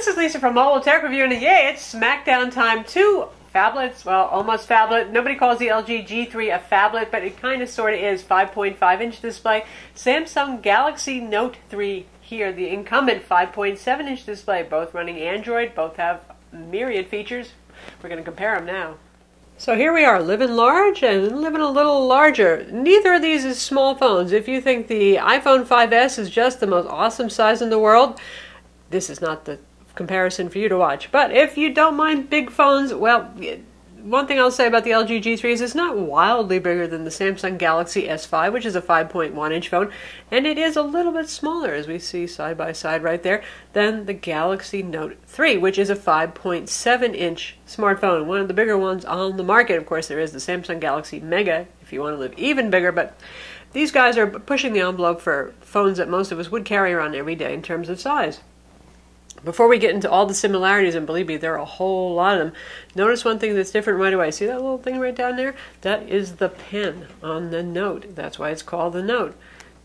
This is Lisa from Mobile Tech Review, and yay, it's Smackdown time. Two phablets, well, almost phablet. Nobody calls the LG G3 a phablet, but it kind of sort of is. 5.5-inch display. Samsung Galaxy Note 3 here, the incumbent 5.7-inch display. Both running Android, both have myriad features. We're going to compare them now. So here we are, living large and living a little larger. Neither of these is small phones. If you think the iPhone 5S is just the most awesome size in the world, this is not the comparison for you to watch. But if you don't mind big phones, well, one thing I'll say about the LG G3 is it's not wildly bigger than the Samsung Galaxy S5, which is a 5.1-inch phone, and it is a little bit smaller, as we see side by side right there, than the Galaxy Note 3, which is a 5.7-inch smartphone, one of the bigger ones on the market. Of course, there is the Samsung Galaxy Mega, if you want to live even bigger, but these guys are pushing the envelope for phones that most of us would carry around every day in terms of size. Before we get into all the similarities, and believe me, there are a whole lot of them, notice one thing that's different right away. See that little thing right down there? That is the pen on the Note. That's why it's called the Note.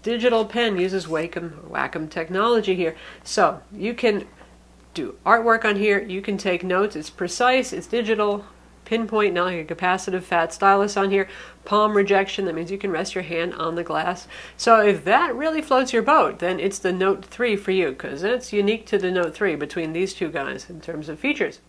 Digital pen uses Wacom technology here. So you can do artwork on here. You can take notes. It's precise. It's digital. Pinpoint, not like a capacitive fat stylus on here. Palm rejection, that means you can rest your hand on the glass. So if that really floats your boat, then it's the Note 3 for you, because it's unique to the Note 3 between these two guys in terms of features.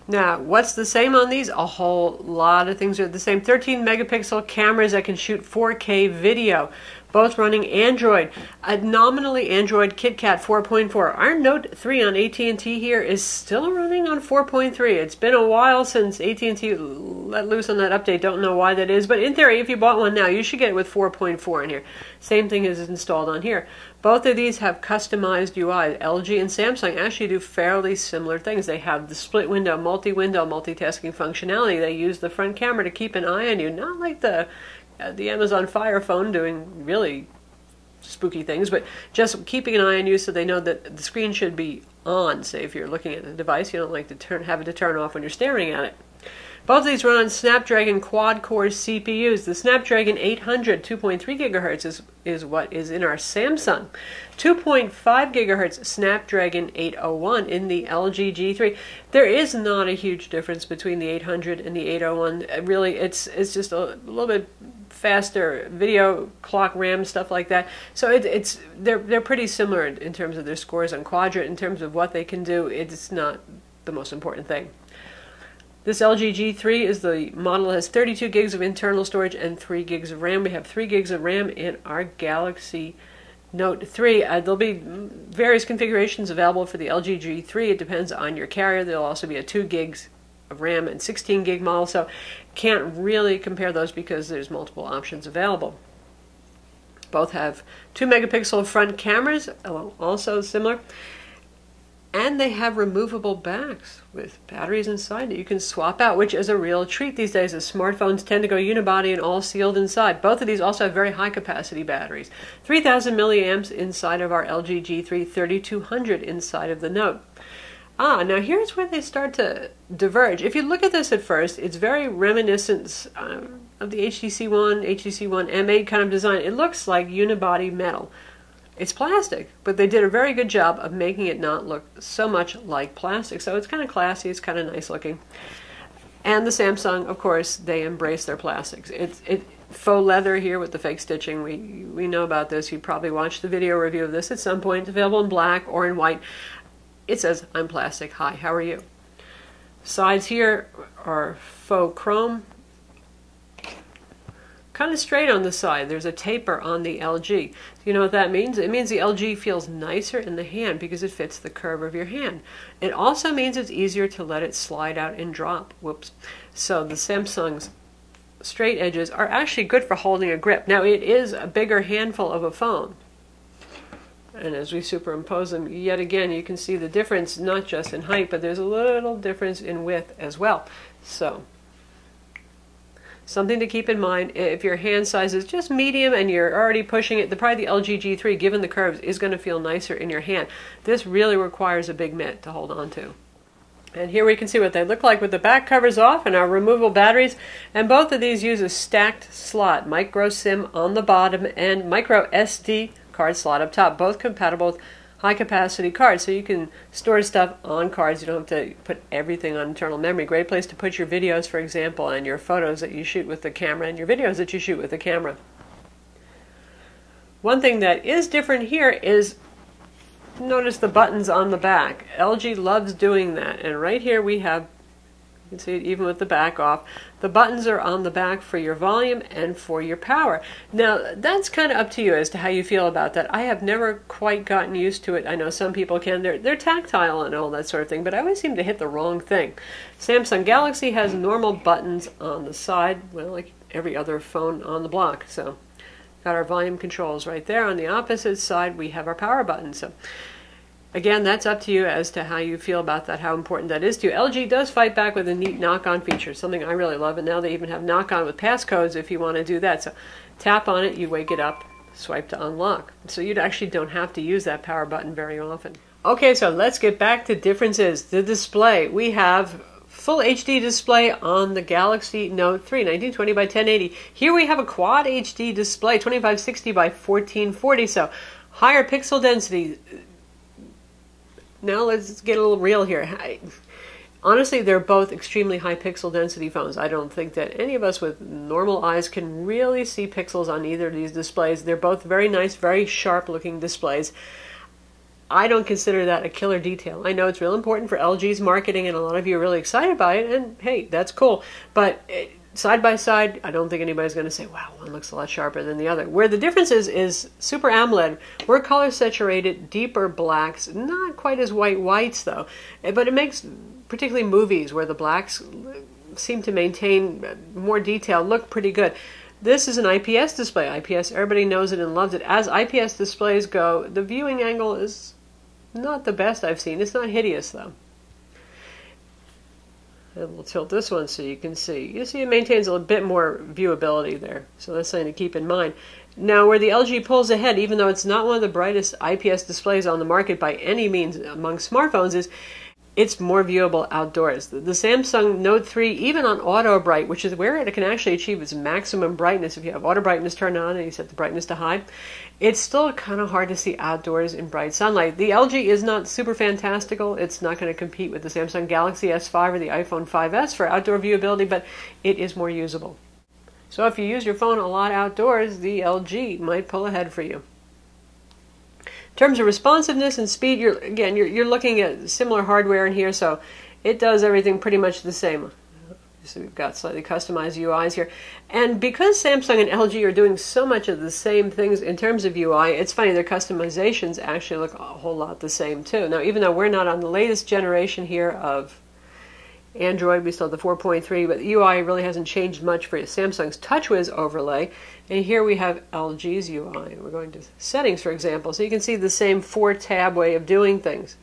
Now, what's the same on these? A whole lot of things are the same. 13 megapixel cameras that can shoot 4K video. Both running Android. A nominally Android KitKat 4.4. Our Note 3 on AT&T here is still running on 4.3. It's been a while since AT&T let loose on that update. Don't know why that is. But in theory, if you bought one now, you should get it with 4.4 in here. Same thing is installed on here. Both of these have customized UI. LG and Samsung actually do fairly similar things. They have the split window, multi-window, multitasking functionality. They use the front camera to keep an eye on you. Not like the Amazon Fire phone doing really spooky things, but just keeping an eye on you so they know that the screen should be on. Say if you're looking at the device, you don't like to have it to turn off when you're staring at it. Both of these run on Snapdragon quad-core CPUs. The Snapdragon 800 2.3 gigahertz is what is in our Samsung. 2.5 gigahertz Snapdragon 801 in the LG G3. There is not a huge difference between the 800 and the 801. Really, it's just a little bit faster video clock RAM, stuff like that. So they're pretty similar in terms of their scores on Quadrant. In terms of what they can do, it's not the most important thing. This LG G3 is the model that has 32 gigs of internal storage and 3 gigs of RAM. We have 3 gigs of RAM in our Galaxy Note 3. There'll be various configurations available for the LG G3. It depends on your carrier. There'll also be a 2 gigs of RAM and 16 gig model, so can't really compare those because there's multiple options available. Both have 2 megapixel front cameras, also similar. And they have removable backs with batteries inside that you can swap out, which is a real treat these days as smartphones tend to go unibody and all sealed inside. Both of these also have very high capacity batteries. 3,000 milliamps inside of our LG G3, 3,200 inside of the Note. Now here's where they start to diverge. If you look at this at first, it's very reminiscent of the HTC One M8 kind of design. It looks like unibody metal. It's plastic, but they did a very good job of making it not look so much like plastic. So it's kind of classy, it's kind of nice looking. And the Samsung, of course, they embrace their plastics. It's faux leather here with the fake stitching. We know about this. You probably watched the video review of this at some point. It's available in black or in white. It says, "I'm plastic. Hi, how are you?" Sides here are faux chrome. Kind of straight on the side. There's a taper on the LG. You know what that means? It means the LG feels nicer in the hand because it fits the curve of your hand. It also means it's easier to let it slide out and drop. Whoops. So the Samsung's straight edges are actually good for holding a grip. Now it is a bigger handful of a phone. And as we superimpose them, yet again, you can see the difference, not just in height, but there's a little difference in width as well. So something to keep in mind, if your hand size is just medium and you're already pushing it, probably the LG G3, given the curves, is going to feel nicer in your hand. This really requires a big mitt to hold on to. And here we can see what they look like with the back covers off and our removable batteries. And both of these use a stacked slot, micro SIM on the bottom and micro SD card slot up top, both compatible with high capacity cards, so you can store stuff on cards. You don't have to put everything on internal memory. Great place to put your videos, for example, and your photos that you shoot with the camera and your videos that you shoot with the camera. One thing that is different here is, notice the buttons on the back. LG loves doing that, and right here we have, you can see it even with the back off, the buttons are on the back for your volume and for your power. Now that's kind of up to you as to how you feel about that. I have never quite gotten used to it. I know some people can. They're tactile and all that sort of thing, but I always seem to hit the wrong thing. Samsung Galaxy has normal buttons on the side, well, like every other phone on the block. So got our volume controls right there. On the opposite side we have our power button. So again, that's up to you as to how you feel about that, how important that is to you. LG does fight back with a neat knock-on feature, something I really love, and now they even have knock-on with passcodes if you want to do that. So tap on it, you wake it up, swipe to unlock. So you actually don't have to use that power button very often. Okay, so let's get back to differences. The display. We have full HD display on the Galaxy Note 3, 1920 by 1080. Here we have a quad HD display, 2560 by 1440, so higher pixel density. Now let's get a little real here. Honestly, they're both extremely high pixel density phones. I don't think that any of us with normal eyes can really see pixels on either of these displays. They're both very nice, very sharp looking displays. I don't consider that a killer detail. I know it's real important for LG's marketing, and a lot of you are really excited by it, and hey, that's cool. But side by side, I don't think anybody's going to say, wow, one looks a lot sharper than the other. Where the difference is Super AMOLED. We're color saturated, deeper blacks, not quite as whites though. But it makes, particularly movies where the blacks seem to maintain more detail, look pretty good. This is an IPS display. IPS, everybody knows it and loves it. As IPS displays go, the viewing angle is not the best I've seen. It's not hideous though. And we'll tilt this one so you can see. You see it maintains a bit more viewability there. So that's something to keep in mind. Now where the LG pulls ahead, even though it's not one of the brightest IPS displays on the market by any means among smartphones, is it's more viewable outdoors. The Samsung Note 3, even on auto bright, which is where it can actually achieve its maximum brightness, if you have auto brightness turned on and you set the brightness to high, it's still kind of hard to see outdoors in bright sunlight. The LG is not super fantastical. It's not going to compete with the Samsung Galaxy S5 or the iPhone 5S for outdoor viewability, but it is more usable. So if you use your phone a lot outdoors, the LG might pull ahead for you. In terms of responsiveness and speed, you're looking at similar hardware in here, so it does everything pretty much the same. So we've got slightly customized UIs here. And because Samsung and LG are doing so much of the same things in terms of UI, it's funny, their customizations actually look a whole lot the same too. Now, even though we're not on the latest generation here of Android, we still have the 4.3, but the UI really hasn't changed much for Samsung's TouchWiz overlay. And here we have LG's UI. We're going to settings, for example, so you can see the same 4-tab way of doing things.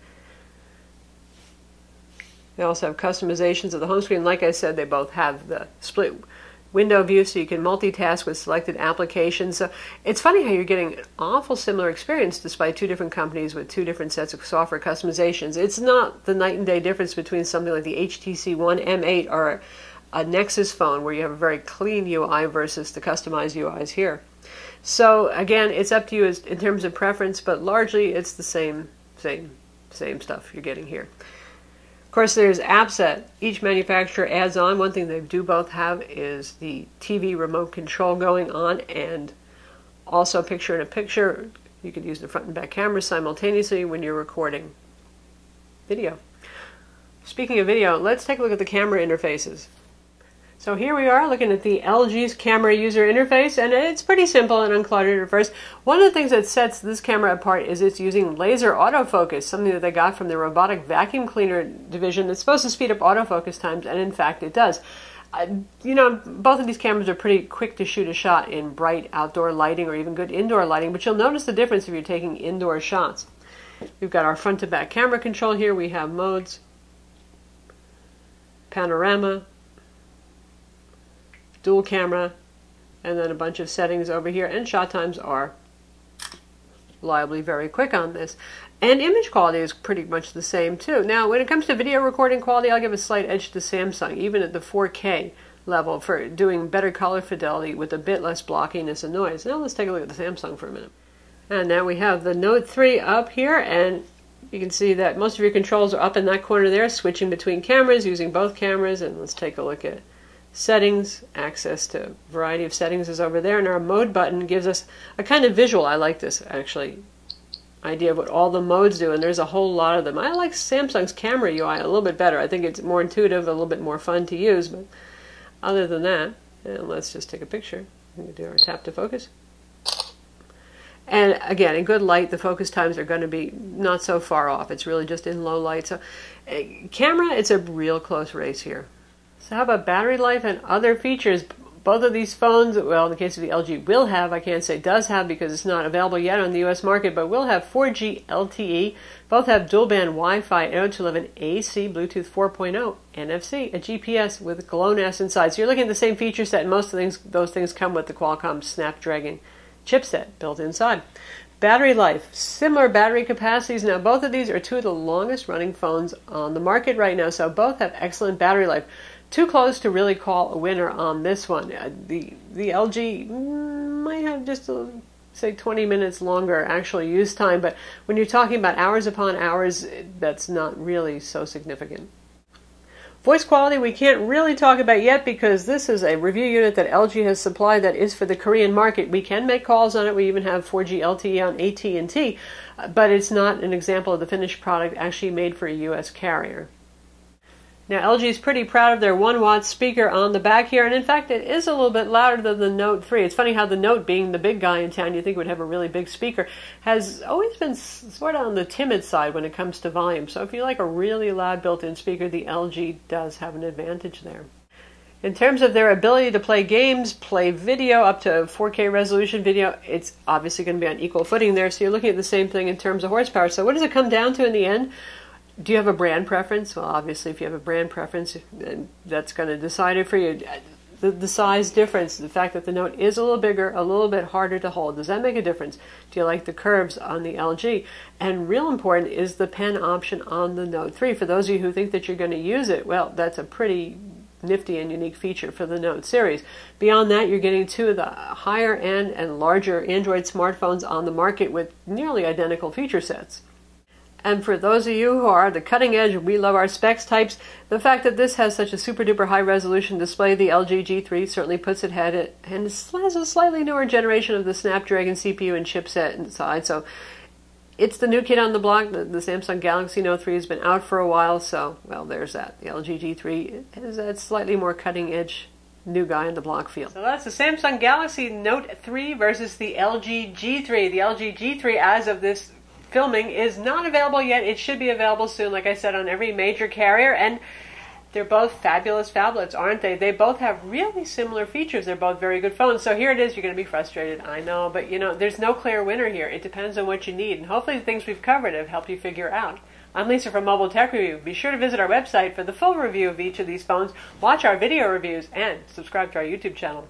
They also have customizations of the home screen. Like I said, they both have the split window view, so you can multitask with selected applications. So it's funny how you're getting an awful similar experience despite two different companies with two different sets of software customizations. It's not the night and day difference between something like the HTC One M8 or a Nexus phone where you have a very clean UI versus the customized UIs here. So again, it's up to you in terms of preference, but largely it's the same stuff you're getting here. Of course, there's apps that each manufacturer adds on. One thing they do both have is the TV remote control going on, and also picture-in-a-picture. You could use the front and back cameras simultaneously when you're recording video. Speaking of video, let's take a look at the camera interfaces. So here we are looking at the LG's camera user interface, and it's pretty simple and uncluttered at first. One of the things that sets this camera apart is it's using laser autofocus, something that they got from the robotic vacuum cleaner division that's supposed to speed up autofocus times, and in fact it does. You know, both of these cameras are pretty quick to shoot a shot in bright outdoor lighting or even good indoor lighting, but you'll notice the difference if you're taking indoor shots. We've got our front to back camera control here. We have modes, panorama, dual camera, and then a bunch of settings over here, and shot times are reliably very quick on this. And image quality is pretty much the same too. Now, when it comes to video recording quality, I'll give a slight edge to Samsung, even at the 4K level, for doing better color fidelity with a bit less blockiness and noise. Now let's take a look at the Samsung for a minute. And now we have the Note 3 up here, and you can see that most of your controls are up in that corner there, switching between cameras, using both cameras. And let's take a look at settings. Access to a variety of settings is over there, and our mode button gives us a kind of visual. I like this, actually, idea of what all the modes do, and there's a whole lot of them. I like Samsung's camera UI a little bit better. I think it's more intuitive, a little bit more fun to use, but other than that, and let's just take a picture. We can do our tap to focus. And again, in good light, the focus times are going to be not so far off. It's really just in low light. So camera, it's a real close race here. So how about battery life and other features? Both of these phones, well, in the case of the LG, will have, I can't say does have because it's not available yet on the US market, but will have 4G LTE. Both have dual band Wi-Fi, 802.11 AC, Bluetooth 4.0, NFC, a GPS with GLONASS inside. So you're looking at the same feature set, and most of those things come with the Qualcomm Snapdragon chipset built inside. Battery life, similar battery capacities. Now both of these are two of the longest running phones on the market right now, so both have excellent battery life. Too close to really call a winner on this one. The LG might have just say 20 minutes longer actual use time, but when you're talking about hours upon hours, that's not really so significant. Voice quality we can't really talk about yet because this is a review unit that LG has supplied that is for the Korean market. We can make calls on it. We even have 4G LTE on AT&T, but it's not an example of the finished product actually made for a US carrier. Now LG is pretty proud of their 1-watt speaker on the back here, and in fact it is a little bit louder than the Note 3. It's funny how the Note, being the big guy in town, you think would have a really big speaker, has always been sort of on the timid side when it comes to volume. So if you like a really loud built-in speaker, the LG does have an advantage there. In terms of their ability to play games, play video, up to 4K resolution video, it's obviously going to be on equal footing there, so you're looking at the same thing in terms of horsepower. So what does it come down to in the end? Do you have a brand preference? Well, obviously, if you have a brand preference, that's going to decide it for you. The size difference, the fact that the Note is a little bigger, a little bit harder to hold, does that make a difference? Do you like the curves on the LG? And real important is the pen option on the Note 3. For those of you who think that you're going to use it, well, that's a pretty nifty and unique feature for the Note series. Beyond that, you're getting two of the higher end and larger Android smartphones on the market with nearly identical feature sets. And for those of you who are the cutting edge, we love our specs types, the fact that this has such a super duper high resolution display, the LG G3 certainly puts it ahead, and it has a slightly newer generation of the Snapdragon CPU and chipset inside. So it's the new kid on the block. The Samsung Galaxy Note 3 has been out for a while, so well, there's that. The LG G3 has that slightly more cutting edge new guy in the block feel. So that's the Samsung Galaxy Note 3 versus the LG G3. The LG G3, as of this filming, is not available yet. It should be available soon, like I said, on every major carrier, and they're both fabulous phablets, aren't they? They both have really similar features. They're both very good phones. So here it is. You're going to be frustrated, I know, but you know, there's no clear winner here. It depends on what you need, and hopefully the things we've covered have helped you figure out. I'm Lisa from Mobile Tech Review. Be sure to visit our website for the full review of each of these phones, watch our video reviews, and subscribe to our YouTube channel.